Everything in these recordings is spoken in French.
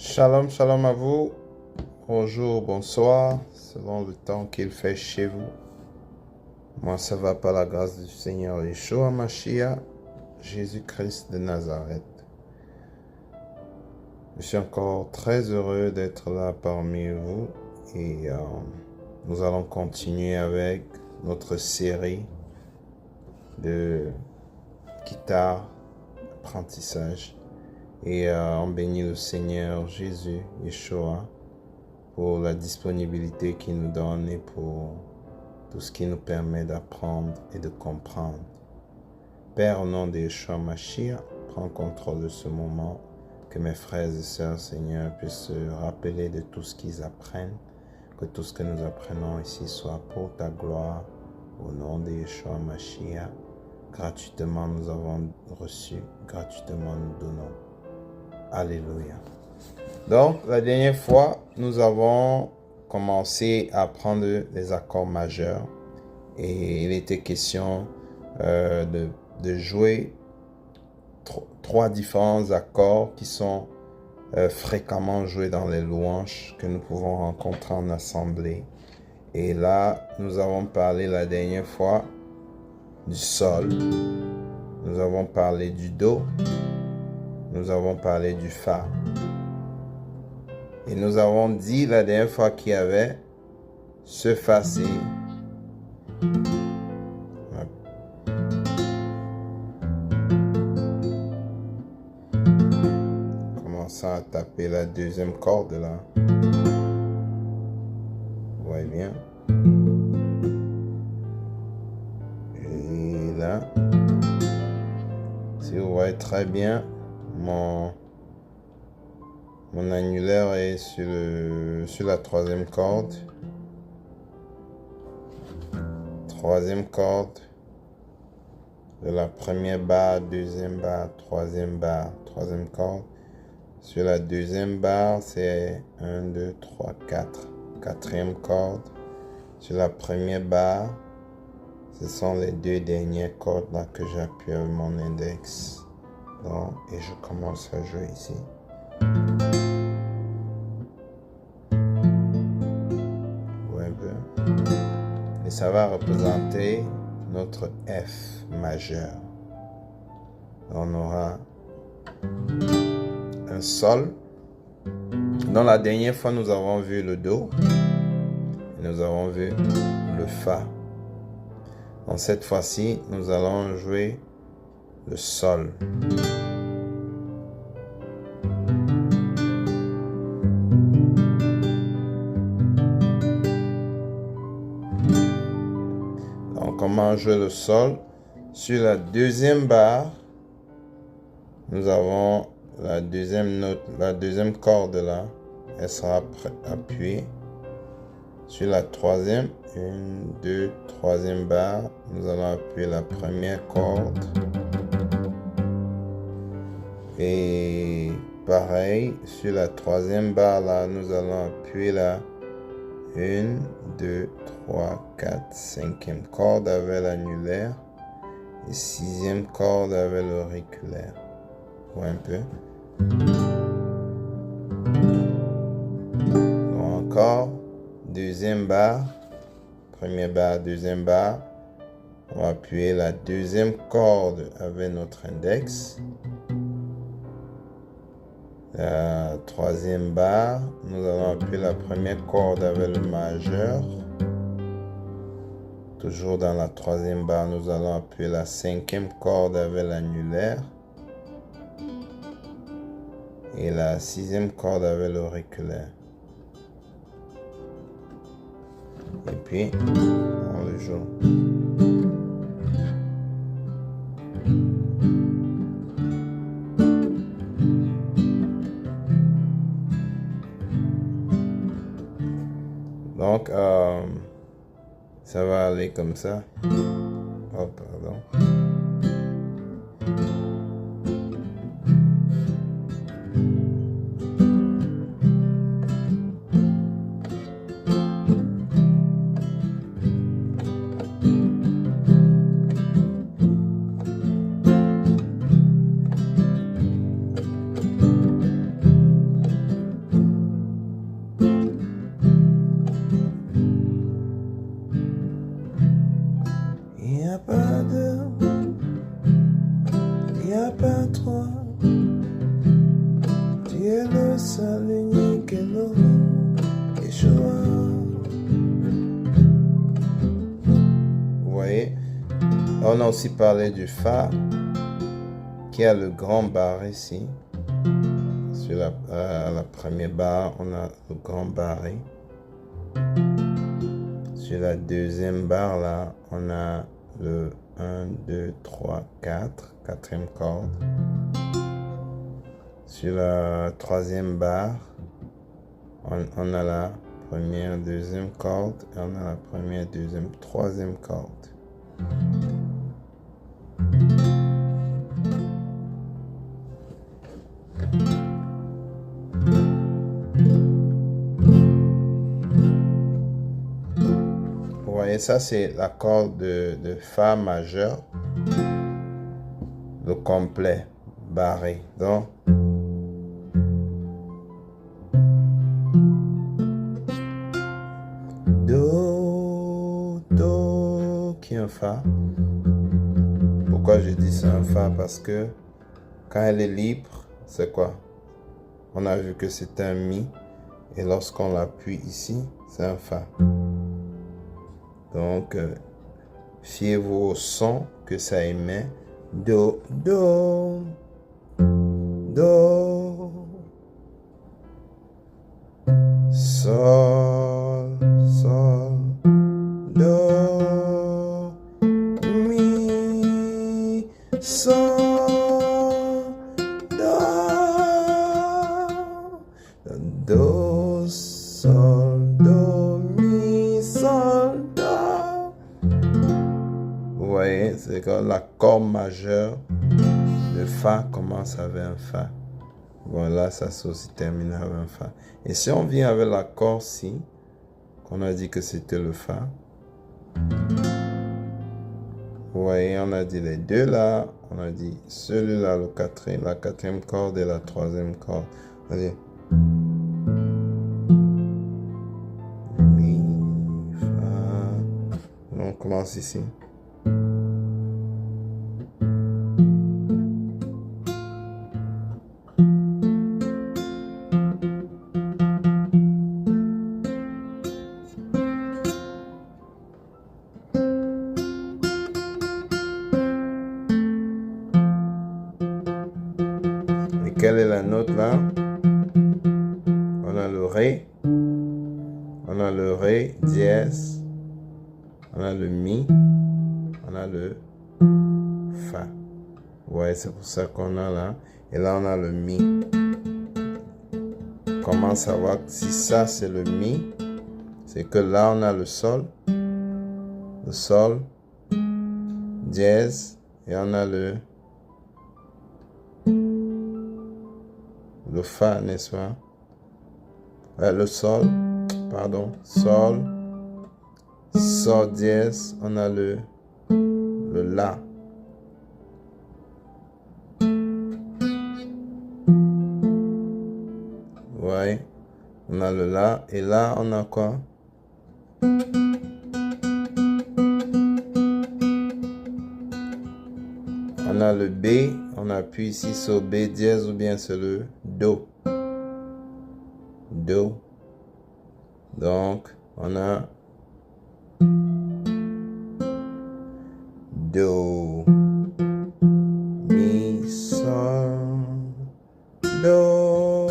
Shalom, shalom à vous. Bonjour, bonsoir, selon le temps qu'il fait chez vous. Moi, ça va par la grâce du Seigneur Yeshua Mashiach, Jésus-Christ de Nazareth. Je suis encore très heureux d'être là parmi vous et nous allons continuer avec notre série de guitare, apprentissage. Et on bénit le Seigneur Jésus, Yeshua, pour la disponibilité qu'il nous donne et pour tout ce qui nous permet d'apprendre et de comprendre. Père, au nom de Yeshua Mashiach, prends contrôle de ce moment, que mes frères et sœurs, Seigneur, puissent se rappeler de tout ce qu'ils apprennent, que tout ce que nous apprenons ici soit pour ta gloire, au nom de Yeshua Mashiach. Gratuitement nous avons reçu, gratuitement nous donnons. Alléluia. Donc, la dernière fois, nous avons commencé à apprendre les accords majeurs et il était question de jouer trois différents accords qui sont fréquemment joués dans les louanges que nous pouvons rencontrer en assemblée. Et là, nous avons parlé la dernière fois du sol, nous avons parlé du do, nous avons parlé du fa. Et nous avons dit la dernière fois qu'il y avait ce fa-ci. Commençons à taper la deuxième corde là. Vous voyez bien. Et là, si vous voyez très bien, mon annulaire est sur la troisième corde. Troisième corde de la première barre, deuxième barre, troisième corde. Sur la deuxième barre, c'est 1, 2, 3, 4. Quatrième corde. Sur la première barre, ce sont les deux dernières cordes là que j'appuie avec mon index. Donc, et je commence à jouer ici. Ouais, et ça va représenter notre F majeur. On aura un sol. Dans la dernière fois, nous avons vu le do. Et nous avons vu le fa. Donc cette fois-ci, nous allons jouer le sol. Donc comment jouer le sol? Sur la deuxième barre, nous avons la deuxième note, la deuxième corde là, elle sera appuyée. Sur la troisième, 1, 2, troisième barre, nous allons appuyer la première corde. Et pareil, sur la troisième barre là, nous allons appuyer la 1, 2, 3, 4, cinquième corde avec l'annulaire et sixième corde avec l'auriculaire. Vous voyez un peu. Donc encore, deuxième barre, première barre, deuxième barre. On va appuyer la deuxième corde avec notre index. La troisième barre, nous allons appuyer la première corde avec le majeur. Toujours dans la troisième barre, nous allons appuyer la cinquième corde avec l'annulaire. Et la sixième corde avec l'auriculaire. Et puis, on le joue. Donc, ça va aller comme ça. Oh, pardon. seul, unique Elohim, Yeshua. Vous voyez, on a aussi parlé du Fa, qui a le grand bar ici. Sur la première barre, on a le grand barré. Sur la deuxième barre, là, on a le 1, 2, 3, 4, quatrième corde. Sur la troisième barre, on a la première, deuxième corde, et on a la première, deuxième, troisième corde. Vous voyez, ça c'est la corde de Fa majeur, le complet, barré. Donc, Do, qui est un Fa. Pourquoi je dis c'est un Fa? Parce que quand elle est libre, c'est quoi? On a vu que c'est un Mi. Et lorsqu'on l'appuie ici, c'est un Fa. Donc, fiez-vous au son que ça émet. Do, Do, Do, Sol, Sol, Do, Mi, Sol, Do, Sol, Do, Mi, Sol, Do. Vous voyez, c'est quand l'accord majeur de Fa commence avec un Fa. Voilà, ça c'est aussi terminé avec un Fa. Et si on vient avec l'accord Si, qu'on a dit que c'était le Fa. Vous voyez, on a dit les deux là. On a dit celui-là, la quatrième corde et la troisième corde. On a dit Mi, Fa. On commence ici. Quelle est la note là? On a le Ré, on a le Ré dièse, on a le Mi, on a le Fa. Ouais, c'est pour ça qu'on a là. Et là, on a le Mi. Comment savoir si ça c'est le Mi? C'est que là, on a le Sol dièse, et on a le Fa, n'est-ce pas? Le Sol, pardon, Sol dièse, on a le La. Ouais, on a le La, et là, on a quoi? On a le B, on appuie ici sur B dièse ou bien sur le Do. Do. Donc, on a Do, Mi, Sol, Do,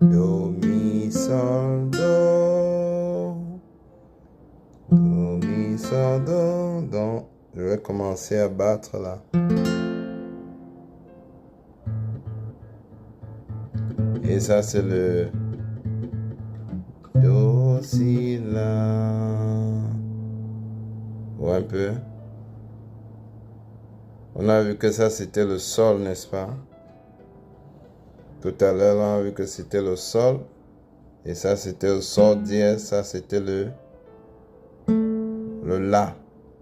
Do, Mi, Sol, Do, Do, Mi, Sol, Do. Donc, je vais commencer à battre là. Et ça, c'est le Do, Si, La. Ou un peu. On a vu que ça, c'était le Sol, n'est-ce pas? Tout à l'heure, on a vu que c'était le Sol. Et ça, c'était le Sol dièse. Ça, c'était le La.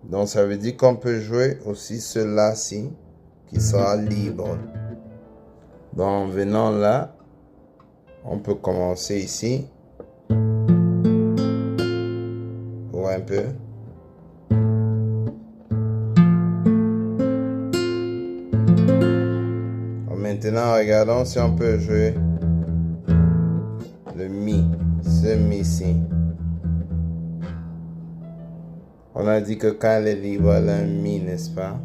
Donc, ça veut dire qu'on peut jouer aussi ce La-ci, qui sera libre. Donc, en venant là, on peut commencer ici. Ou un peu. Maintenant, regardons si on peut jouer le mi, ce mi-ci. On a dit que quand elle est libre, elle a un mi, n'est-ce pas?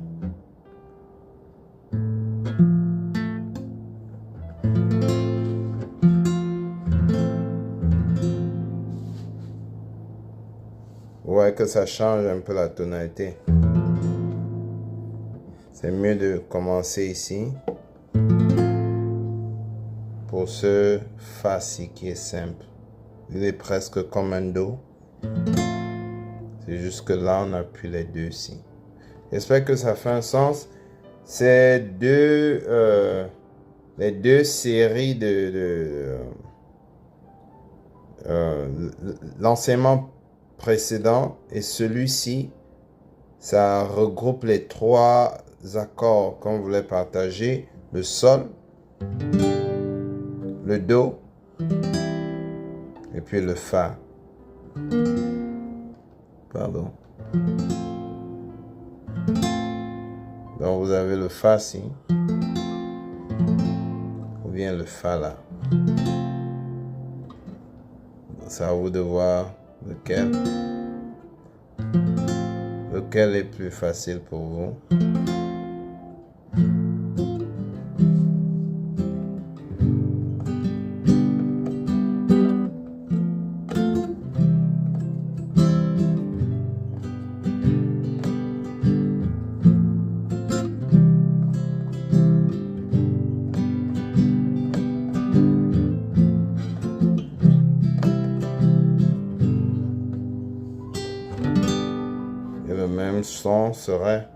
Vous voyez que ça change un peu la tonalité. C'est mieux de commencer ici. Pour ce fa-ci qui est simple. Il est presque comme un do. C'est juste que là, on appuie les deux si. J'espère que ça fait un sens. C'est les deux séries l'enseignement précédent et celui-ci, ça regroupe les trois accords qu'on voulait partager. Le sol, le do et puis le fa. Pardon. Donc vous avez le fa ci ou bien le fa là. C'est à vous de voir lequel est plus facile pour vous. Le même son serait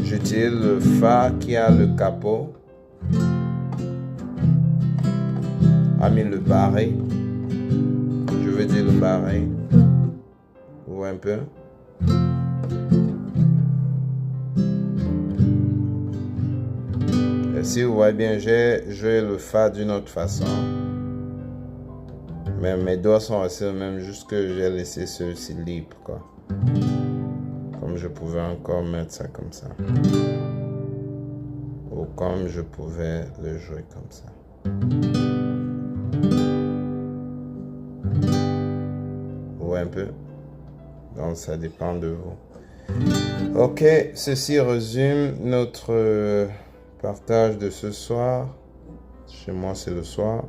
j'utilise le fa qui a le capot, a mis le barré, je veux dire le barré, vous voyez un peu. Et si vous voyez bien, j'ai joué le fa d'une autre façon. Mais mes doigts sont restés même, juste que j'ai laissé ceux-ci libres, quoi. Comme je pouvais encore mettre ça comme ça. Ou comme je pouvais le jouer comme ça. Ou un peu. Donc ça dépend de vous. Ok, ceci résume notre partage de ce soir. Chez moi, c'est le soir.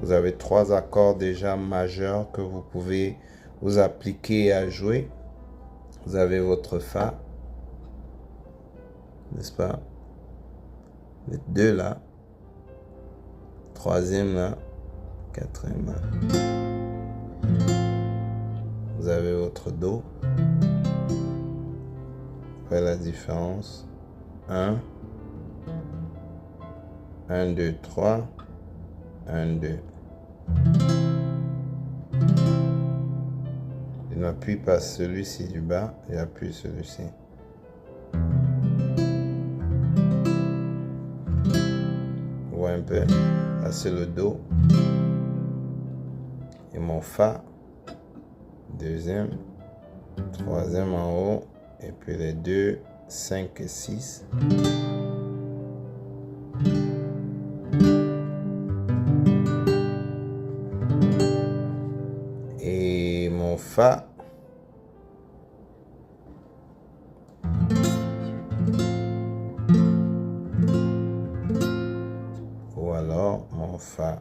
Vous avez trois accords déjà majeurs que vous pouvez vous appliquer à jouer. Vous avez votre fa, n'est-ce pas? Les deux là, troisième là, quatrième là. Vous avez votre do. Vous voyez la différence? 1, 1, 2, 3, 1, 2. Je n'appuie pas celui-ci du bas, j'appuie celui-ci. Vous voyez un peu, là c'est le do. Et mon fa, deuxième, troisième en haut, et puis les 2, 5 et 6. Et mon fa, ou alors mon fa.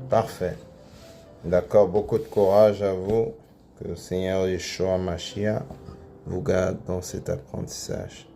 Parfait. D'accord, beaucoup de courage à vous. Que le Seigneur Yeshua Mashiach vous garde dans cet apprentissage.